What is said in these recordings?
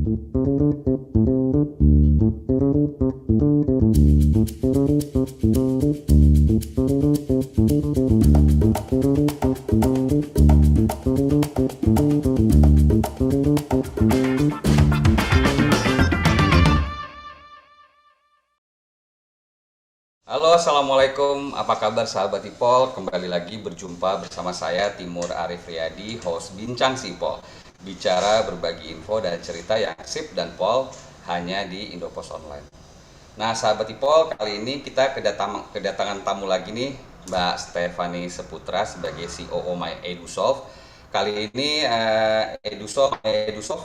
Halo, Assalamualaikum. Apa kabar sahabat Ipol? Kembali lagi berjumpa bersama saya Timur Arif Riyadi, host Bincang Sipol. Bicara berbagi info dan cerita yang sip dan pol hanya di Indopos Online. Nah, sahabat Ipol, kali ini kita kedatangan tamu lagi nih, Mbak Stefani Seputra sebagai COO My EduSolve. Kali ini EduSolve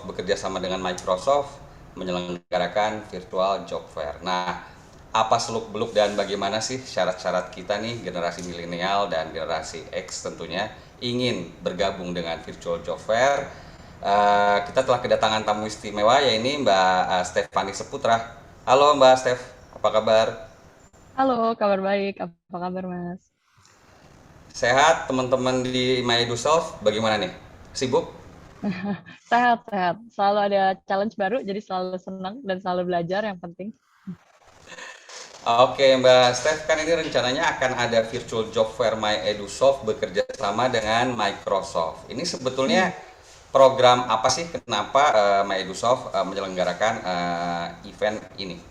bekerja sama dengan Microsoft menyelenggarakan virtual job fair. Nah, apa seluk-beluk dan bagaimana sih syarat-syarat kita nih generasi milenial dan generasi X tentunya ingin bergabung dengan virtual job fair. Kita telah kedatangan tamu istimewa yaitu Mbak Stefani Seputra. Halo Mbak Stef, apa kabar? Halo, kabar baik. Apa kabar, Mas? Sehat teman-teman di My EduSolve bagaimana nih? Sibuk? Sehat-sehat. Selalu ada challenge baru, jadi selalu senang dan selalu belajar yang penting. Oke Mbak Steph, kan ini rencananya akan ada virtual job fair My EduSoft bekerja sama dengan Microsoft. Ini sebetulnya Hmm. program apa sih? Kenapa My EduSoft menyelenggarakan event ini?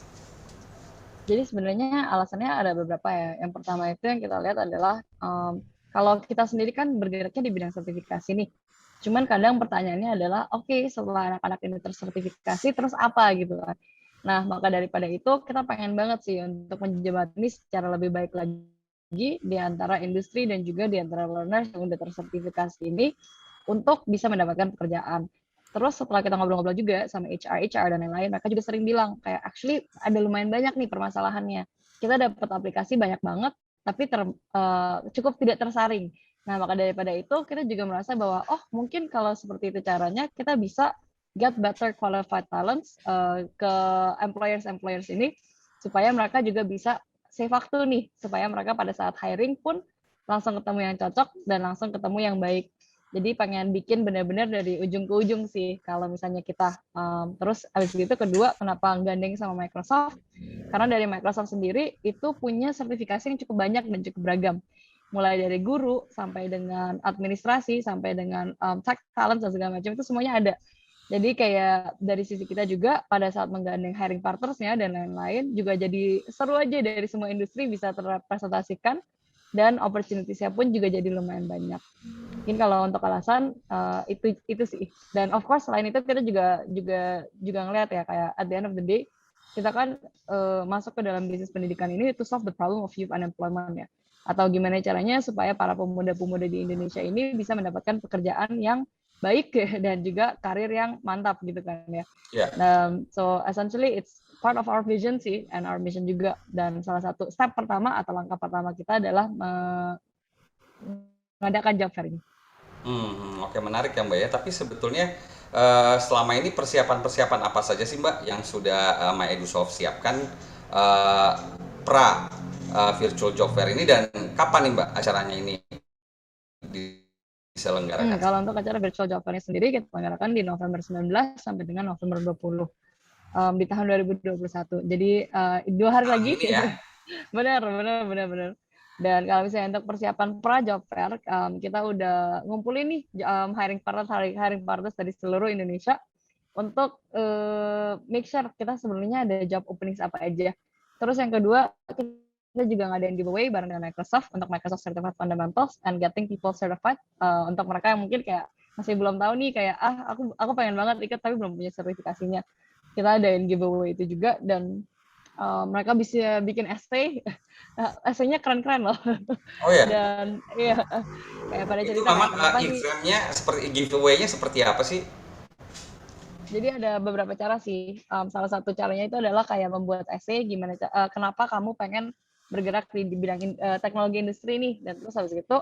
Jadi sebenarnya alasannya ada beberapa ya. Yang pertama itu yang kita lihat adalah kalau kita sendiri kan bergeraknya di bidang sertifikasi nih. Cuman kadang pertanyaannya adalah, oke, setelah anak-anak ini tersertifikasi, terus apa gitu kan. Nah, maka daripada itu kita pengen banget sih untuk menjembatani secara lebih baik lagi di antara industri dan juga di antara learners yang udah tersertifikasi ini untuk bisa mendapatkan pekerjaan. Terus setelah kita ngobrol-ngobrol juga sama HR dan lain-lain, mereka juga sering bilang kayak actually ada lumayan banyak nih permasalahannya. Kita dapat aplikasi banyak banget, tapi cukup tidak tersaring. Nah, maka daripada itu kita juga merasa bahwa oh mungkin kalau seperti itu caranya kita bisa get better qualified talents ke employers ini supaya mereka juga bisa save waktu nih supaya mereka pada saat hiring pun langsung ketemu yang cocok dan langsung ketemu yang baik. Jadi pengen bikin benar-benar dari ujung ke ujung sih kalau misalnya kita terus abis itu kedua kenapa gandeng sama Microsoft karena dari Microsoft sendiri itu punya sertifikasi yang cukup banyak dan cukup beragam mulai dari guru sampai dengan administrasi sampai dengan tech talent dan segala macam itu semuanya ada. Jadi kayak dari sisi kita juga pada saat menggandeng hiring partnersnya dan lain-lain juga jadi seru aja dari semua industri bisa terrepresentasikan dan opportunity-nya pun juga jadi lumayan banyak. Mungkin kalau untuk alasan itu sih. Dan of course selain itu kita juga ngelihat ya kayak at the end of the day kita kan masuk ke dalam bisnis pendidikan ini to solve the problem of youth unemployment ya. Atau gimana caranya supaya para pemuda-pemuda di Indonesia ini bisa mendapatkan pekerjaan yang baik dan juga karir yang mantap gitu kan ya. Ya. So essentially it's part of our vision sih and our mission juga. Dan salah satu step pertama atau langkah pertama kita adalah mengadakan job fair ini. Oke menarik ya Mbak ya. Tapi sebetulnya selama ini persiapan-persiapan apa saja sih Mbak yang sudah My EduSoft siapkan eh, pra virtual job fair ini dan kapan nih Mbak acaranya ini diselenggarakan? Kalau untuk acara virtual job fair sendiri kita selenggarakan di November 19 sampai dengan November 20 di tahun 2021. Jadi 2 hari Tahun lagi. ini ya. benar, benar, benar, benar. Dan kalau misalnya untuk persiapan pra job fair, kita udah ngumpulin nih hiring partners dari seluruh Indonesia untuk make sure kita sebenarnya ada job openings apa aja. Terus yang kedua, kita juga ngadain giveaway bareng dengan Microsoft untuk Microsoft Certified Fundamentals and Getting People Certified untuk mereka yang mungkin kayak masih belum tahu nih kayak aku pengen banget ikut tapi belum punya sertifikasinya. Kita adain giveaway itu juga dan mereka bisa bikin essay, essaynya keren-keren loh. Oh ya. Dan iya kayak pada Itu cerita memang kayak kenapa sih. eventnya seperti giveaway-nya seperti apa sih? Jadi ada beberapa cara sih. Salah satu caranya itu adalah kayak membuat essay gimana kenapa kamu pengen bergerak di bidang teknologi industri nih dan terus habis itu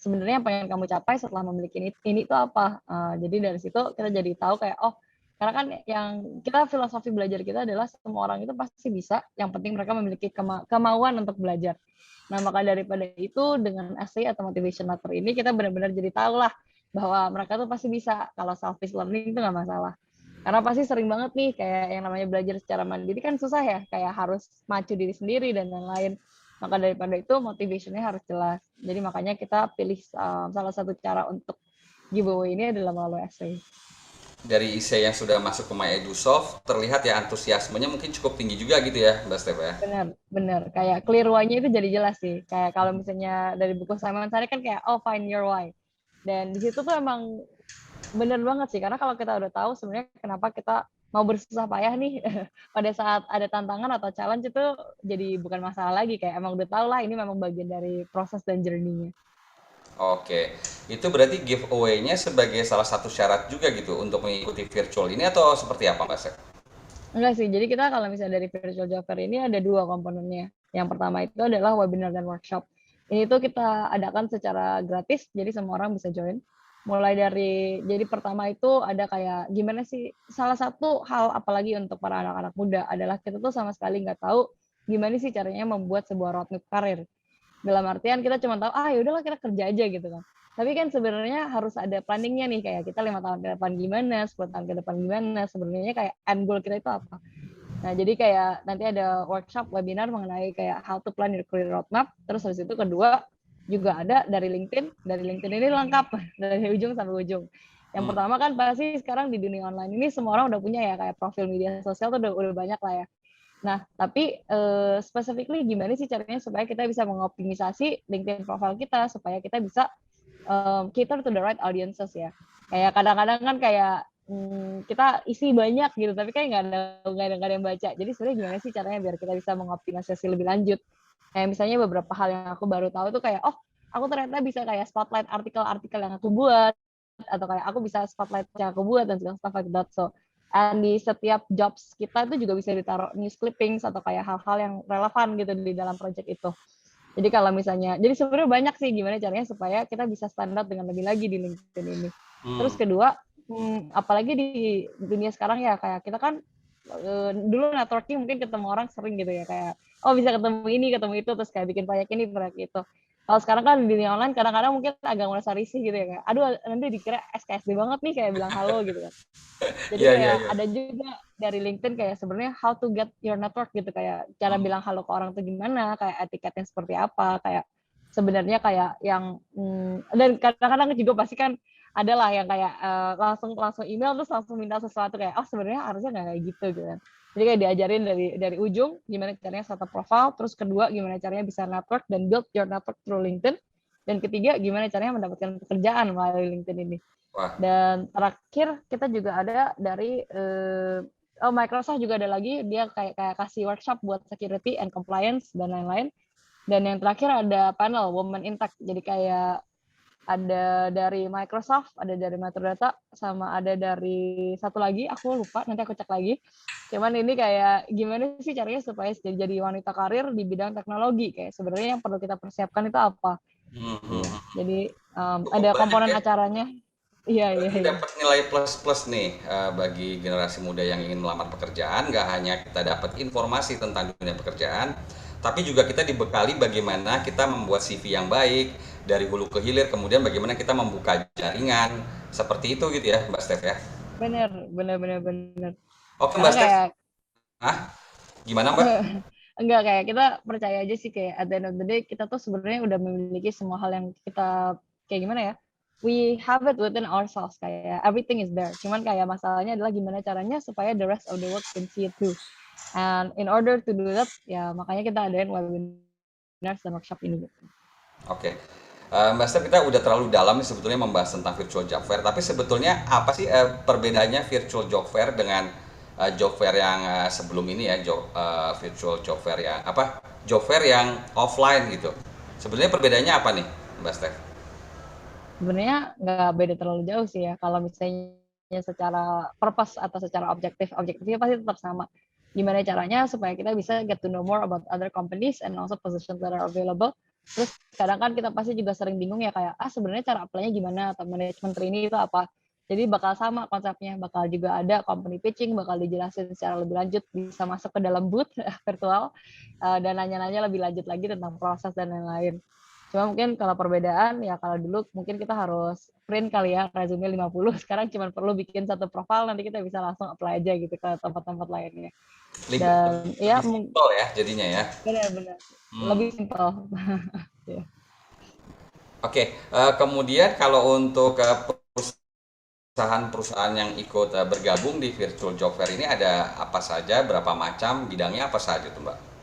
sebenarnya yang pengen kamu capai setelah memiliki ini itu apa. Jadi dari situ kita jadi tahu kayak oh karena kan yang kita filosofi belajar kita adalah semua orang itu pasti bisa, yang penting mereka memiliki kemauan untuk belajar. Nah, maka daripada itu dengan essay atau motivation letter ini kita benar-benar jadi tahu lah bahwa mereka tuh pasti bisa kalau selfish learning itu nggak masalah. Karena pasti sering banget nih kayak yang namanya belajar secara mandiri kan susah ya, kayak harus macu diri sendiri dan lain-lain. Maka daripada itu motivation-nya harus jelas. Jadi makanya kita pilih salah satu cara untuk giveaway ini adalah melalui essay. Dari isi yang sudah masuk ke MyEdusoft, terlihat ya antusiasmenya mungkin cukup tinggi juga gitu ya, Mbak Steph ya. Benar, benar. Kayak clear why-nya itu jadi jelas sih. Kayak kalau misalnya dari buku Simon Sinek kan kayak oh find your why. Dan di situ tuh emang bener banget sih, karena kalau kita udah tahu sebenarnya kenapa kita mau bersusah payah nih pada saat ada tantangan atau challenge itu jadi bukan masalah lagi, kayak emang udah tahu lah ini memang bagian dari proses dan journey-nya. Oke, itu berarti giveaway-nya sebagai salah satu syarat juga gitu untuk mengikuti virtual ini atau seperti apa, Mbak Steph? Enggak sih, jadi kita kalau misalnya dari virtual job fair ini ada dua komponennya. Yang pertama itu adalah webinar dan workshop. Ini tuh kita adakan secara gratis, jadi semua orang bisa join. Mulai dari, jadi pertama itu ada kayak gimana sih, salah satu hal apalagi untuk para anak-anak muda adalah kita tuh sama sekali nggak tahu gimana sih caranya membuat sebuah roadmap karir. Dalam artian kita cuma tahu, ah yaudahlah kita kerja aja gitu kan. Tapi kan sebenarnya harus ada planningnya nih, kayak kita 5 tahun ke depan gimana, 10 tahun ke depan gimana, sebenarnya kayak end goal kita itu apa. Nah, jadi kayak nanti ada workshop, webinar mengenai kayak how to plan your career roadmap. Terus habis itu kedua, juga ada dari LinkedIn. Dari LinkedIn ini lengkap, dari ujung sampai ujung. Yang Hmm. pertama kan pasti sekarang di dunia online ini semua orang udah punya ya, kayak profil media sosial tuh udah banyak lah ya. Nah, tapi specifically gimana sih caranya supaya kita bisa mengoptimisasi LinkedIn profile kita, supaya kita bisa cater to the right audiences ya. Kayak kadang-kadang kan kayak kita isi banyak gitu, tapi kayak nggak ada yang baca. Jadi sebenarnya gimana sih caranya biar kita bisa mengoptimisasi lebih lanjut? Kayak misalnya beberapa hal yang aku baru tahu tuh kayak, oh aku ternyata bisa kayak spotlight artikel-artikel yang aku buat, atau kayak aku bisa spotlight yang aku buat dan stuff like that. So, and di setiap jobs kita itu juga bisa ditaruh news clippings atau kayak hal-hal yang relevan gitu di dalam project itu. Jadi kalau misalnya, jadi sebenarnya banyak sih gimana caranya supaya kita bisa standar dengan lebih lagi di LinkedIn ini. Terus Hmm. kedua, apalagi di dunia sekarang ya, kayak kita kan dulu networking mungkin ketemu orang sering gitu ya, kayak oh bisa ketemu ini, ketemu itu, terus kayak bikin proyek ini, proyek itu. Kalau sekarang kan di dunia online kadang-kadang mungkin agak merasa risih gitu ya, kayak aduh nanti dikira SKSD banget nih kayak bilang halo gitu kan. Jadi Iya, iya, kayak iya. ada juga dari LinkedIn kayak sebenarnya how to get your network gitu, kayak cara Hmm. bilang halo ke orang tuh gimana, kayak etiketnya seperti apa, kayak sebenarnya kayak yang dan kadang-kadang juga pasti kan ada lah yang kayak langsung langsung email terus langsung minta sesuatu kayak oh sebenarnya harusnya nggak kayak gitu gitu kan. Jadi kayak diajarin dari ujung gimana caranya startup profile, terus kedua gimana caranya bisa network dan build your network through LinkedIn, dan ketiga gimana caranya mendapatkan pekerjaan melalui LinkedIn ini. Wah, Dan terakhir kita juga ada dari oh Microsoft juga ada lagi, dia kayak kayak kasih workshop buat security and compliance dan lain-lain. Dan yang terakhir ada panel Women in Tech. Jadi kayak ada dari Microsoft, ada dari Metrodata, sama ada dari satu lagi, aku lupa, nanti aku cek lagi. Cuman ini kayak gimana sih caranya supaya jadi wanita karir di bidang teknologi, kayak sebenarnya yang perlu kita persiapkan itu apa? hmm, hmm, Iya, hmm. jadi Cukup ada banyak komponen ya. acaranya. Iya, iya, Berarti iya. dapat nilai plus-plus nih bagi generasi muda yang ingin melamar pekerjaan. Nggak hanya kita dapat informasi tentang dunia pekerjaan, tapi juga kita dibekali bagaimana kita membuat CV yang baik dari hulu ke hilir, kemudian bagaimana kita membuka jaringan seperti itu gitu ya, Mbak Steph ya. Bener, bener, bener, bener. Oke, Karena Mbak Steph. kayak Ah, gimana Mbak? enggak, kayak kita percaya aja sih kayak at the end of the day kita tuh sebenarnya udah memiliki semua hal yang kita kayak gimana ya? We have it within ourselves, kayak everything is there. Cuman kayak masalahnya adalah gimana caranya supaya the rest of the world can see it too. And in order to do that, ya makanya kita adain webinar dan workshop ini gitu. Oke. Mbak Steph, kita udah terlalu dalam nih sebetulnya membahas tentang virtual job fair, tapi sebetulnya apa sih perbedaannya virtual job fair dengan job fair yang sebelum ini ya, virtual job fair yang apa? Job fair yang offline gitu. Sebetulnya perbedaannya apa nih, Mbak Steph? Sebenarnya nggak beda terlalu jauh sih ya. Kalau misalnya secara purpose atau secara objektifnya pasti tetap sama. Gimana caranya supaya kita bisa get to know more about other companies and also positions that are available. Terus kadang kan kita pasti juga sering bingung ya kayak, sebenarnya cara apply-nya gimana atau management trainee itu apa. Jadi bakal sama konsepnya, bakal juga ada company pitching, bakal dijelasin secara lebih lanjut, bisa masuk ke dalam booth virtual, dan nanya-nanya lebih lanjut lagi tentang proses dan lain-lain. Cuma mungkin kalau perbedaan ya kalau dulu mungkin kita harus print kali ya resume 50, sekarang cuma perlu bikin satu profil nanti kita bisa langsung apply aja gitu ke tempat-tempat lainnya. Lebih, Dan ya lebih simpel ya jadinya ya. benar-benar lebih Hmm. simpel. Ya. Oke, kemudian kalau untuk perusahaan-perusahaan yang ikut bergabung di virtual job fair ini ada apa saja, berapa macam, bidangnya apa saja tuh Mbak?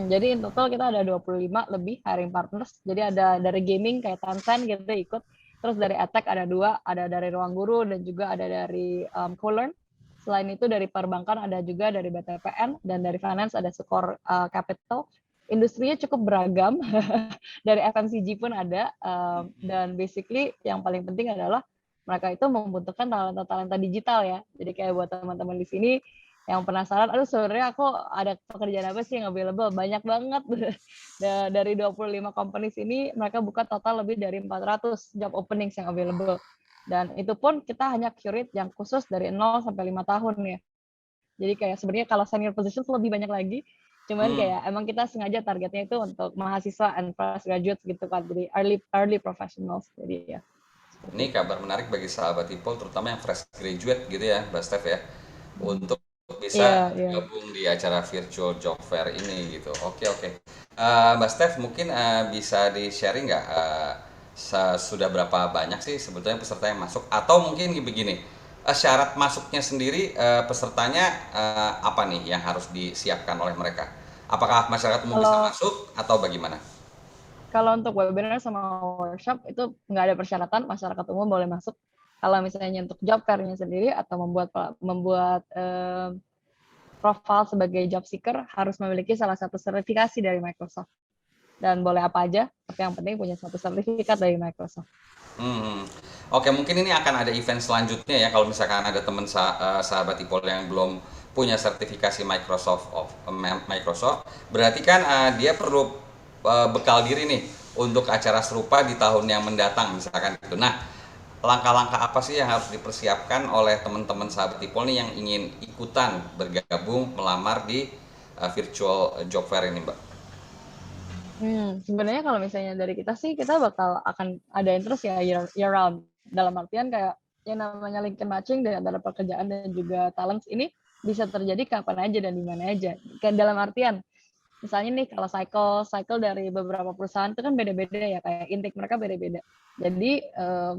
Jadi in total kita ada 25 lebih hiring partners. Jadi ada dari gaming kayak Tencent gitu ikut. Terus dari edtech ada 2, ada dari Ruang Guru dan juga ada dari Colearn. Selain itu dari perbankan ada juga dari BTPN dan dari finance ada Sukor Capital. Industrinya cukup beragam. Dari FMCG pun ada. Dan basically yang paling penting adalah mereka itu membutuhkan talenta-talenta digital ya. Jadi kayak buat teman-teman di sini yang penasaran, aduh sebenarnya aku ada pekerjaan apa sih yang available? Banyak banget. Dari 25 companies ini, mereka buka total lebih dari 400 job openings yang available. Dan itu pun kita hanya curate yang khusus dari 0 sampai 5 tahun ya. Jadi kayak sebenarnya kalau senior positions lebih banyak lagi, cuman Hmm. kayak emang kita sengaja targetnya itu untuk mahasiswa and fresh graduates gitu kan, jadi early professionals. Jadi ya, Ini seperti itu. kabar menarik bagi sahabat Ipol, terutama yang fresh graduate gitu ya, Mbak Steph ya, untuk bisa Iya, iya. gabung di acara virtual job fair ini gitu. Oke, oke. Mbak Steph mungkin bisa di-sharing nggak sudah berapa banyak sih sebetulnya peserta yang masuk? Atau mungkin begini, syarat masuknya sendiri pesertanya apa nih yang harus disiapkan oleh mereka? Apakah masyarakat umum bisa Kalau masuk atau bagaimana? Kalau untuk webinar sama workshop itu nggak ada persyaratan, masyarakat umum boleh masuk. Kalau misalnya untuk job fair-nya sendiri atau membuat profil sebagai job seeker harus memiliki salah satu sertifikasi dari Microsoft. Dan boleh apa aja, tapi yang penting punya satu sertifikat dari Microsoft. Hmm. Oke, mungkin ini akan ada event selanjutnya ya kalau misalkan ada teman sahabat Ipol yang belum punya sertifikasi Microsoft, berarti kan dia perlu bekal diri nih untuk acara serupa di tahun yang mendatang misalkan gitu. Nah, langkah-langkah apa sih yang harus dipersiapkan oleh teman-teman sahabat Ipol nih yang ingin ikutan bergabung melamar di virtual job fair ini, Mbak? Sebenarnya kalau misalnya dari kita sih, kita bakal akan adain terus ya year round. Dalam artian kayak yang namanya LinkedIn matching dari antara pekerjaan dan juga talents ini bisa terjadi kapan aja dan di mana aja. Kan dalam artian, misalnya nih kalau cycle dari beberapa perusahaan itu kan beda-beda ya, kayak intake mereka beda-beda. Jadi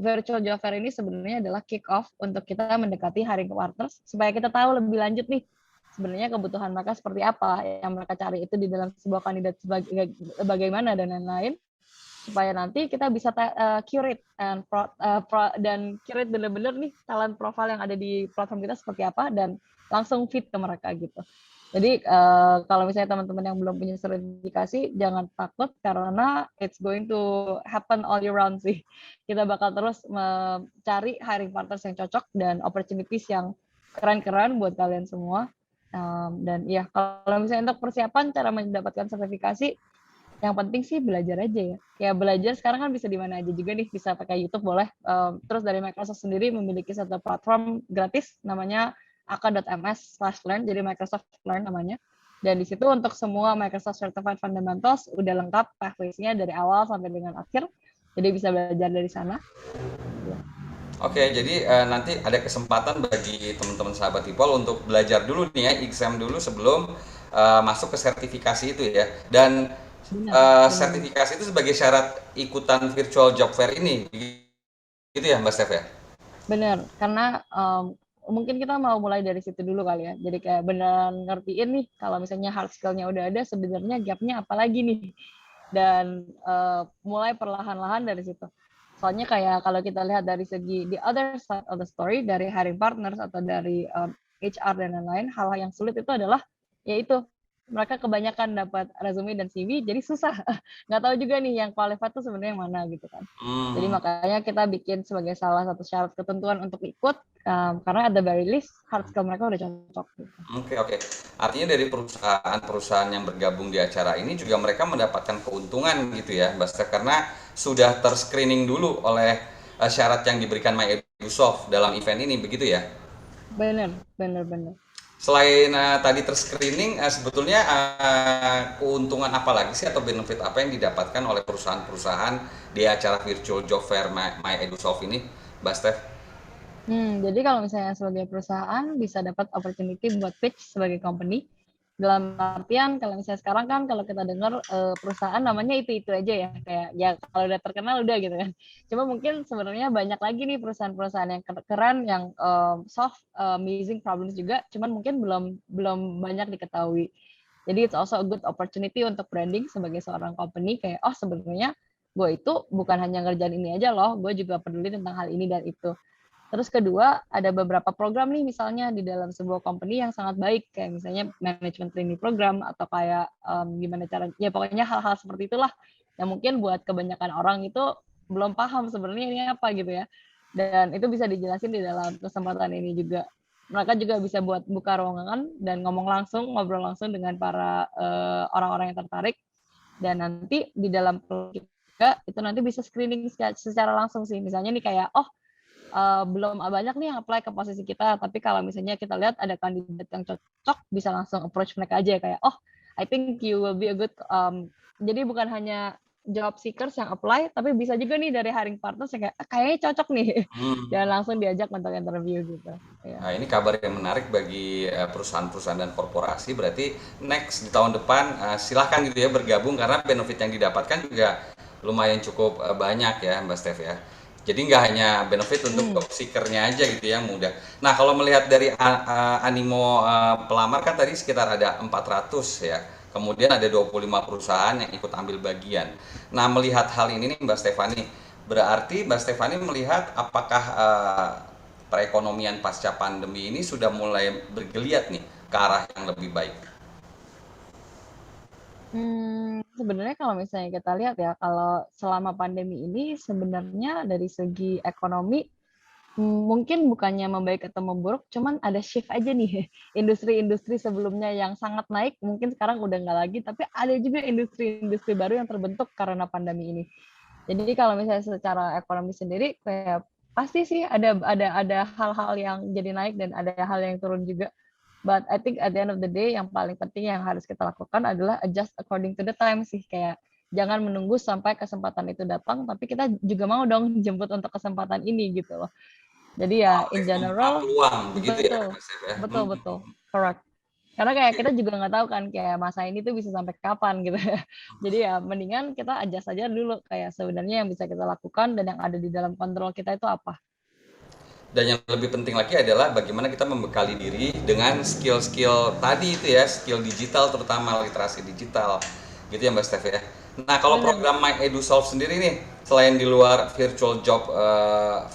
virtual job fair ini sebenarnya adalah kick off untuk kita mendekati hiring partners supaya kita tahu lebih lanjut nih sebenarnya kebutuhan mereka seperti apa, yang mereka cari itu di dalam sebuah kandidat bagaimana dan lain-lain, supaya nanti kita bisa curate dan curate bener-bener nih talent profile yang ada di platform kita seperti apa dan langsung fit ke mereka gitu. Jadi kalau misalnya teman-teman yang belum punya sertifikasi, jangan takut karena it's going to happen all year round sih. Kita bakal terus mencari hiring partners yang cocok dan opportunities yang keren-keren buat kalian semua. Dan ya kalau misalnya untuk persiapan cara mendapatkan sertifikasi, yang penting sih belajar aja ya. Ya belajar sekarang kan bisa di mana aja juga nih, bisa pakai YouTube boleh. Terus dari Microsoft sendiri memiliki satu platform gratis namanya aka.ms/learn, jadi Microsoft Learn namanya. Dan di situ untuk semua Microsoft Certified Fundamentals udah lengkap pathways-nya dari awal sampai dengan akhir. Jadi bisa belajar dari sana. Oke, jadi nanti ada kesempatan bagi teman-teman sahabat Ipol untuk belajar dulu nih ya, exam dulu sebelum masuk ke sertifikasi itu ya. Dan Benar, benar. sertifikasi itu sebagai syarat ikutan virtual job fair ini, gitu ya Mbak Steph ya? Benar, karena mungkin kita mau mulai dari situ dulu kali ya. Jadi kayak beneran ngertiin nih, kalau misalnya hard skill-nya udah ada, sebenarnya gap-nya apa lagi nih? Dan mulai perlahan-lahan dari situ. Soalnya kayak kalau kita lihat dari segi the other side of the story, dari hiring partners atau dari HR dan lain-lain, hal-hal yang sulit itu adalah yaitu mereka kebanyakan dapat resume dan CV, jadi susah. Nggak tahu juga nih yang qualified tuh sebenarnya yang mana gitu kan. Jadi Hmm. makanya kita bikin sebagai salah satu syarat ketentuan untuk ikut, karena at the very least hard skill mereka udah cocok. Gitu. Oke, oke. Artinya dari perusahaan-perusahaan yang bergabung di acara ini juga mereka mendapatkan keuntungan gitu ya, Mbak Steph, karena sudah terscreening dulu oleh syarat yang diberikan Microsoft dalam event ini, begitu ya? Bener, bener, bener. Selain tadi terscreening, sebetulnya keuntungan apa lagi sih atau benefit apa yang didapatkan oleh perusahaan-perusahaan di acara Virtual Job Fair My EduSolve ini, Mbak Steph? Jadi kalau misalnya sebagai perusahaan bisa dapat opportunity buat pitch sebagai company. Dalam artian kalau misalnya sekarang kan kalau kita dengar perusahaan namanya itu aja ya, kayak ya kalau udah terkenal udah gitu kan. Cuma mungkin sebenarnya banyak lagi nih perusahaan-perusahaan yang keren yang solve amazing problems juga, cuman mungkin belum belum banyak diketahui. Jadi it's also a good opportunity untuk branding sebagai seorang company kayak oh sebenarnya gue itu bukan hanya ngerjain ini aja loh, gue juga peduli tentang hal ini dan itu. Terus kedua, ada beberapa program nih misalnya di dalam sebuah company yang sangat baik, kayak misalnya management training program atau kayak gimana cara, ya pokoknya hal-hal seperti itulah yang mungkin buat kebanyakan orang itu belum paham sebenarnya ini apa gitu ya. Dan itu bisa dijelasin di dalam kesempatan ini juga. Mereka juga bisa buat buka ruangan dan ngomong langsung, ngobrol langsung dengan para orang-orang yang tertarik. Dan nanti di dalam juga itu nanti bisa screening secara langsung sih. Misalnya nih kayak, oh belum banyak nih yang apply ke posisi kita, tapi kalau misalnya kita lihat ada kandidat yang cocok, bisa langsung approach mereka aja kayak, "Oh, I think you will be a good," jadi bukan hanya job seekers yang apply, tapi bisa juga nih dari hiring partners yang kayak, "Kayaknya cocok nih." Hmm. Dan langsung diajak untuk interview gitu, iya. Nah, ini kabar yang menarik bagi perusahaan-perusahaan dan korporasi. Berarti next di tahun depan silahkan gitu ya bergabung karena benefit yang didapatkan juga lumayan cukup banyak ya Mbak Steph ya. Jadi nggak hanya benefit untuk job seeker-nya aja gitu yang mudah. Nah, kalau melihat dari animo pelamar kan tadi sekitar ada 400 ya. Kemudian ada 25 perusahaan yang ikut ambil bagian. Nah, melihat hal ini nih Mbak Stefani, berarti Mbak Stefani melihat apakah perekonomian pasca pandemi ini sudah mulai bergeliat nih ke arah yang lebih baik. Sebenarnya kalau misalnya kita lihat ya, kalau selama pandemi ini sebenarnya dari segi ekonomi mungkin bukannya membaik atau memburuk, cuman ada shift aja nih. Industri-industri sebelumnya yang sangat naik, mungkin sekarang udah nggak lagi, tapi ada juga industri-industri baru yang terbentuk karena pandemi ini. Jadi kalau misalnya secara ekonomi sendiri, kayak pasti sih ada hal-hal yang jadi naik dan ada hal yang turun juga. But I think at the end of the day, yang paling penting yang harus kita lakukan adalah adjust according to the time sih. Kayak jangan menunggu sampai kesempatan itu datang, tapi kita juga mau dong jemput untuk kesempatan ini gitu loh. Jadi ya Oke, in membuka general peluang begitu ya, betul, Mas Chef ya. betul betul, correct. Karena kayak kita juga nggak tahu kan kayak masa ini tuh bisa sampai kapan gitu ya. Jadi ya mendingan kita adjust aja dulu kayak sebenarnya yang bisa kita lakukan dan yang ada di dalam kontrol kita itu apa. Dan yang lebih penting lagi adalah bagaimana kita membekali diri dengan skill-skill tadi itu ya, skill digital terutama literasi digital. Gitu ya Mbak Steph ya. Nah, kalau Benar. program My EduSolve sendiri nih, selain di luar virtual job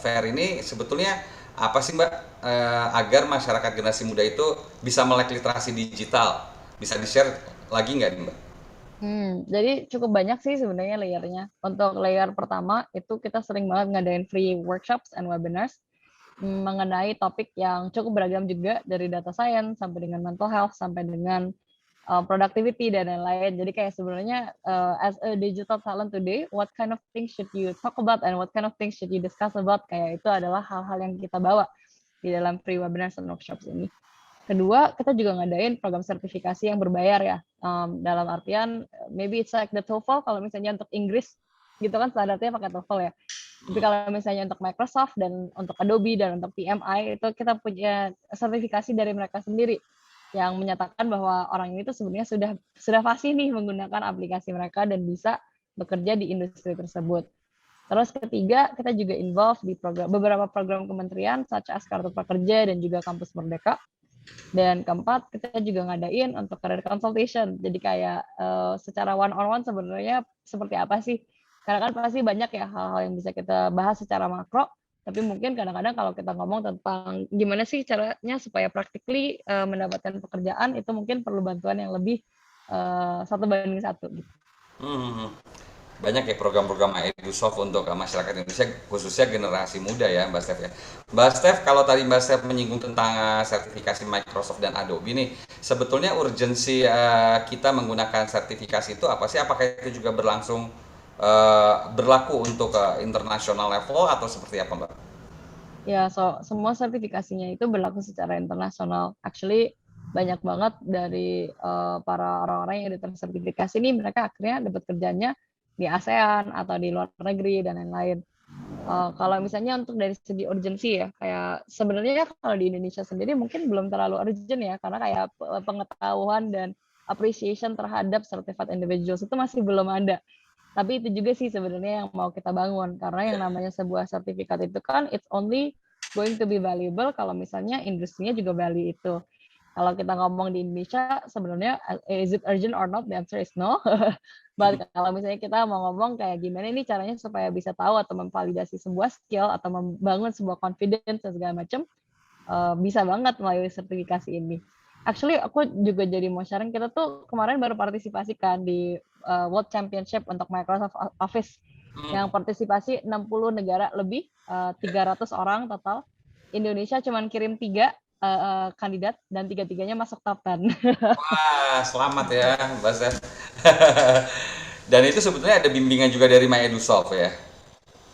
fair ini sebetulnya apa sih Mbak agar masyarakat generasi muda itu bisa melek literasi digital? Bisa di-share lagi nggak nih Mbak? Jadi cukup banyak sih sebenarnya layernya. Untuk layer pertama itu kita sering banget ngadain free workshops and webinars mengenai topik yang cukup beragam juga dari data science sampai dengan mental health sampai dengan productivity dan lain-lain. Jadi kayak sebenarnya as a digital talent today, what kind of things should you talk about and what kind of things should you discuss about? Kayak itu adalah hal-hal yang kita bawa di dalam free webinars and workshops ini. Kedua, kita juga ngadain program sertifikasi yang berbayar ya. Dalam artian, maybe it's like the TOEFL kalau misalnya untuk Inggris, gitu kan standarnya pakai TOEFL ya. Tapi kalau misalnya untuk Microsoft dan untuk Adobe dan untuk PMI, itu kita punya sertifikasi dari mereka sendiri yang menyatakan bahwa orang ini tuh sebenarnya sudah fasih nih menggunakan aplikasi mereka dan bisa bekerja di industri tersebut. Terus ketiga, kita juga involve di beberapa program kementerian, such as Kartu Prakerja dan juga Kampus Merdeka. Dan keempat, kita juga ngadain untuk career consultation. Jadi kayak secara one on one sebenarnya seperti apa sih? Karena kan pasti banyak ya hal-hal yang bisa kita bahas secara makro, tapi mungkin kadang-kadang kalau kita ngomong tentang gimana sih caranya supaya practically mendapatkan pekerjaan, itu mungkin perlu bantuan yang lebih 1 banding 1 gitu. Hmm. Banyak ya program-program EduSoft untuk masyarakat Indonesia khususnya generasi muda ya Mbak Steph ya. Mbak Steph, kalau tadi Mbak Steph menyinggung tentang sertifikasi Microsoft dan Adobe nih, sebetulnya urgensi kita menggunakan sertifikasi itu apa sih? Apakah itu juga berlaku untuk international level atau seperti apa Mbak? Ya, semua sertifikasinya itu berlaku secara internasional. Actually, banyak banget dari para orang-orang yang udah tersertifikasi ini mereka akhirnya dapat kerjanya di ASEAN atau di luar negeri dan lain-lain. Kalau misalnya untuk dari segi urgensi ya, kayak sebenarnya kalau di Indonesia sendiri mungkin belum terlalu urgent ya, karena kayak pengetahuan dan appreciation terhadap certified individuals itu masih belum ada. Tapi itu juga sih sebenarnya yang mau kita bangun, karena yang namanya sebuah sertifikat itu kan it's only going to be valuable kalau misalnya industrinya juga value itu. Kalau kita ngomong di Indonesia sebenarnya is it urgent or not? The answer is no. But kalau misalnya kita mau ngomong kayak gimana nih caranya supaya bisa tahu atau memvalidasi sebuah skill atau membangun sebuah confidence dan segala macam, bisa banget melalui sertifikasi ini. Actually aku juga jadi mau sharing, kita tuh kemarin baru partisipasi kan di World Championship untuk Microsoft Office yang partisipasi 60 negara lebih, 300 orang total. Indonesia cuman kirim 3 kandidat dan tiga-tiganya masuk top 10. Wah, selamat ya, Mbak Steph. Dan itu sebetulnya ada bimbingan juga dari My EduSoft ya.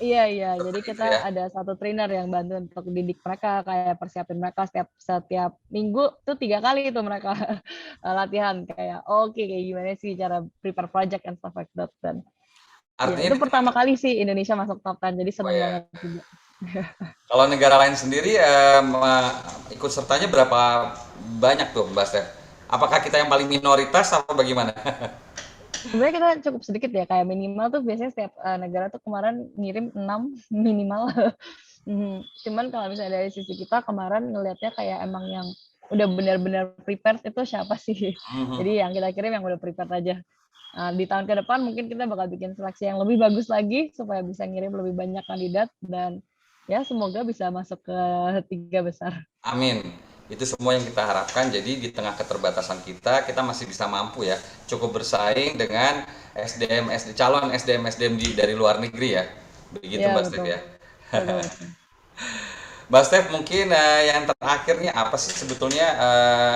Iya, jadi Seperti itu kita ya. ada satu trainer yang bantu untuk didik mereka, kayak persiapin mereka setiap minggu tuh 3 kali itu mereka latihan kayak, oke kayak gimana sih cara prepare project and stuff like that. Dan ya Artinya itu di pertama kali sih Indonesia masuk top 10, jadi oh seneng ya. banget juga. Kalau negara lain sendiri ikut sertanya berapa banyak tuh, Mbak Steph? Apakah kita yang paling minoritas atau bagaimana? Sebenarnya kita cukup sedikit ya, kayak minimal tuh biasanya setiap negara tuh kemarin ngirim 6 minimal. Cuman kalau misalnya dari sisi kita kemarin ngelihatnya kayak emang yang udah benar-benar prepared itu siapa sih? Jadi yang kita kirim yang udah prepared aja. Di tahun ke depan mungkin kita bakal bikin seleksi yang lebih bagus lagi supaya bisa ngirim lebih banyak kandidat dan ya semoga bisa masuk ke 3 besar. Amin. Itu semua yang kita harapkan. Jadi di tengah keterbatasan kita, kita masih bisa mampu ya, cukup bersaing dengan calon SDM dari luar negeri ya. Begitu Iya Mbak Steph betul. ya. Betul. Mbak Steph, mungkin yang terakhirnya apa sih sebetulnya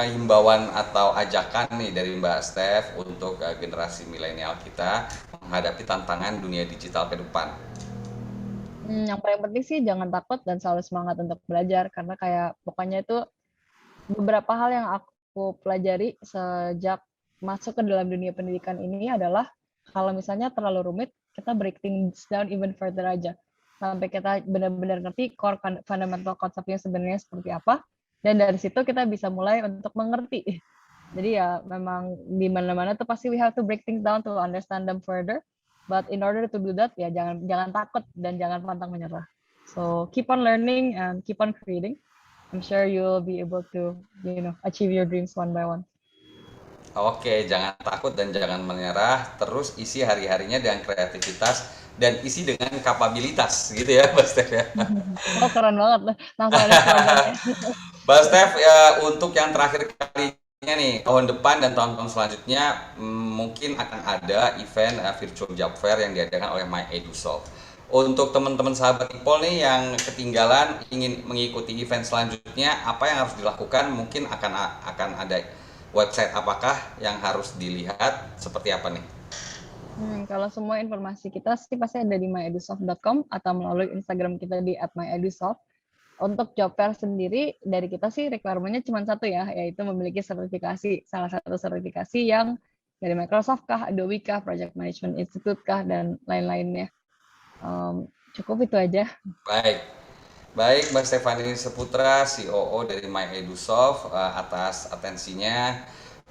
himbauan atau ajakan nih dari Mbak Steph untuk generasi milenial kita menghadapi tantangan dunia digital ke depan? Yang paling penting sih jangan takut dan selalu semangat untuk belajar karena kayak pokoknya itu beberapa hal yang aku pelajari sejak masuk ke dalam dunia pendidikan ini adalah kalau misalnya terlalu rumit, kita break things down even further aja. Sampai kita benar-benar ngerti core fundamental konsepnya sebenarnya seperti apa. Dan dari situ kita bisa mulai untuk mengerti. Jadi ya memang di mana-mana tuh pasti we have to break things down to understand them further. But in order to do that, ya jangan takut dan jangan pantang menyerah. So keep on learning and keep on creating. I'm sure you'll be able to, achieve your dreams one by one. Oke, jangan takut dan jangan menyerah. Terus isi hari-harinya dengan kreativitas dan isi dengan kapabilitas, gitu ya, Mbak Steph ya. Oh, keren banget. Langsung ada slogannya. Mbak Steph, ya untuk yang terakhir kalinya nih, tahun depan dan tahun-tahun selanjutnya mungkin akan ada event virtual job fair yang diadakan oleh My EduSoft. Untuk teman-teman sahabat Ipol nih yang ketinggalan ingin mengikuti event selanjutnya, apa yang harus dilakukan? Mungkin akan ada website apakah yang harus dilihat, seperti apa nih? Kalau semua informasi kita sih pasti ada di myedusoft.com atau melalui Instagram kita di @myedusoft. Untuk job fair sendiri dari kita sih requirement-nya cuma satu ya, yaitu memiliki sertifikasi, salah satu sertifikasi yang dari Microsoft kah, Adobe kah, Project Management Institute kah, dan lain-lainnya. Cukup itu aja. Baik, baik Mbak Stefani Seputra, COO dari My EduSoft, atas atensinya.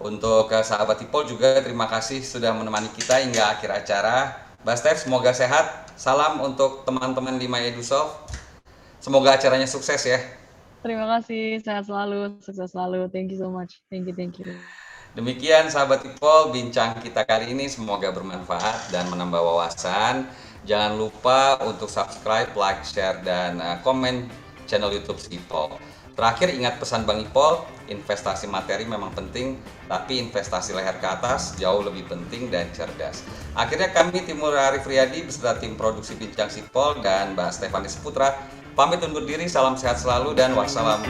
Untuk sahabat Ipol juga terima kasih sudah menemani kita hingga akhir acara. Mbak Stef, semoga sehat. Salam untuk teman-teman di My EduSoft. Semoga acaranya sukses ya. Terima kasih, sehat selalu, sukses selalu. Thank you so much. Thank you. Demikian sahabat Ipol, bincang kita kali ini semoga bermanfaat dan menambah wawasan. Jangan lupa untuk subscribe, like, share, dan komen channel YouTube Ipol. Terakhir ingat pesan Bang Ipol, investasi materi memang penting, tapi investasi leher ke atas jauh lebih penting dan cerdas. Akhirnya kami Timur Arif Riyadi beserta tim produksi Bincang Sipol dan Mbak Stefani Seputra pamit undur diri, salam sehat selalu dan wassalam.